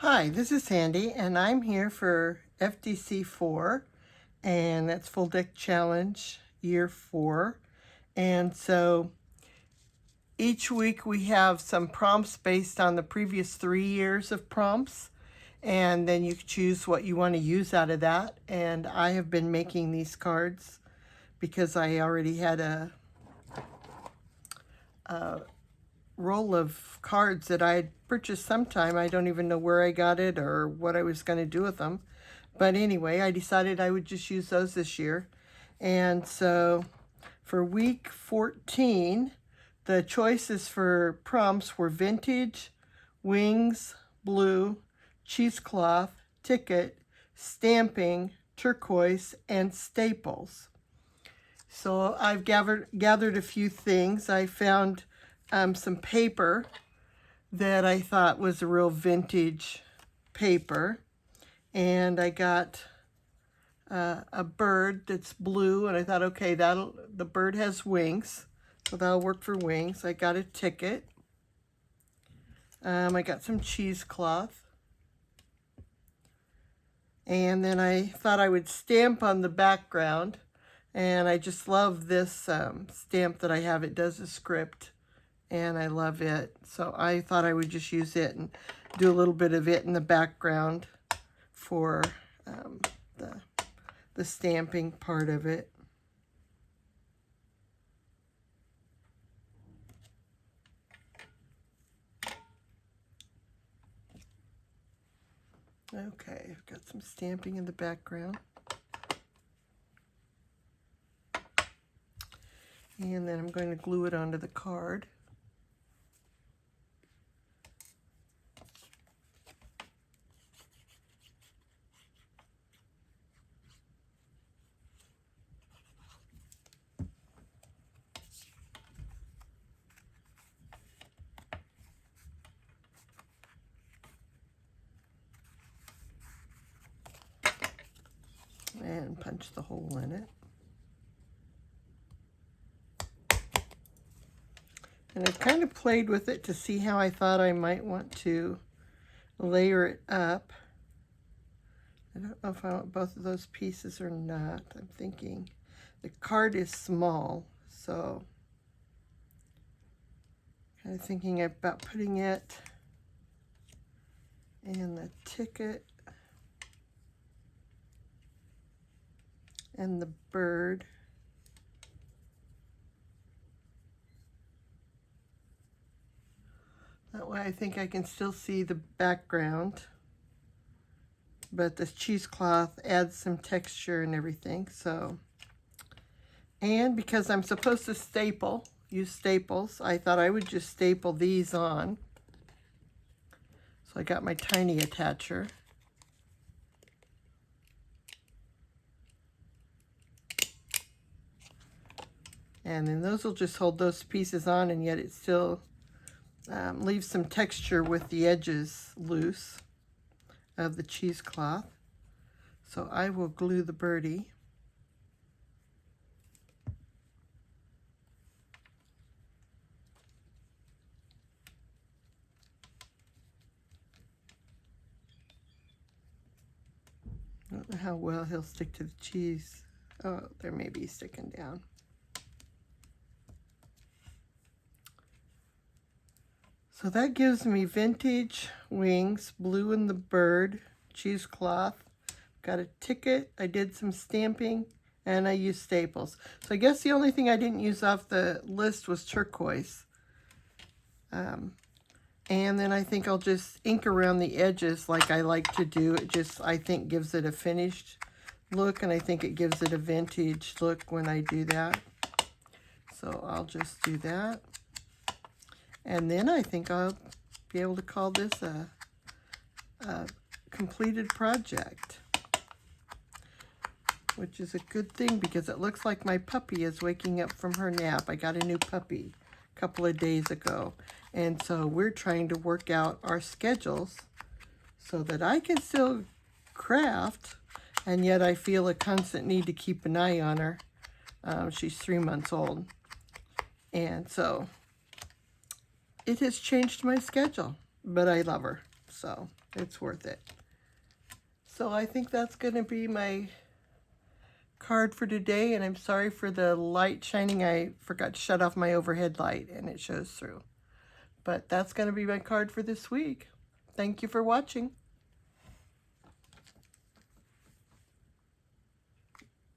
Hi, this is Sandy, and I'm here for FDC 4, and that's Full Deck Challenge Year 4. And so each week we have some prompts based on the previous 3 years of prompts, and then you choose what you want to use out of that. And I have been making these cards because I already had a roll of cards that I had purchased sometime. I don't even know where I got it or what I was going to do with them. But anyway, I decided I would just use those this year. And so for week 14, the choices for prompts were vintage, wings, blue, cheesecloth, ticket, stamping, turquoise, and staples. So I've gathered a few things. I found some paper that I thought was a real vintage paper, and I got a bird that's blue, and I thought, okay, the bird has wings, so that'll work for wings. I got a ticket. I got some cheesecloth, and then I thought I would stamp on the background, and I just love this stamp that I have. It does a script, and I love it. So I thought I would just use it and do a little bit of it in the background for the stamping part of it. Okay, I've got some stamping in the background. And then I'm going to glue it onto the card. And punch the hole in it. And I've kind of played with it to see how I thought I might want to layer it up. I don't know if I want both of those pieces or not. I'm thinking the card is small, so kind of thinking about putting it in the ticket and the bird. That way I think I can still see the background, but this cheesecloth adds some texture and everything. So, and because I'm supposed to use staples, I thought I would just staple these on. So I got my tiny attacher. And then those will just hold those pieces on, and yet it still leaves some texture with the edges loose of the cheesecloth. So I will glue the birdie. I don't know how well he'll stick to the cheese. Oh, there may be sticking down. So that gives me vintage, wings, blue and the bird, cheesecloth. Got a ticket. I did some stamping, and I used staples. So I guess the only thing I didn't use off the list was turquoise. And then I think I'll just ink around the edges like I like to do. It just, I think, gives it a finished look, and I think it gives it a vintage look when I do that. So I'll just do that. And then I think I'll be able to call this a completed project, which is a good thing because it looks like my puppy is waking up from her nap. I got a new puppy a couple of days ago, and so we're trying to work out our schedules so that I can still craft, and yet I feel a constant need to keep an eye on her. She's 3 months old, and so it has changed my schedule, but I love her. So It's worth it. So I think that's going to be my card for today, and I'm sorry for the light shining. I forgot to shut off my overhead light and it shows through. But that's going to be my card for this week. Thank you for watching.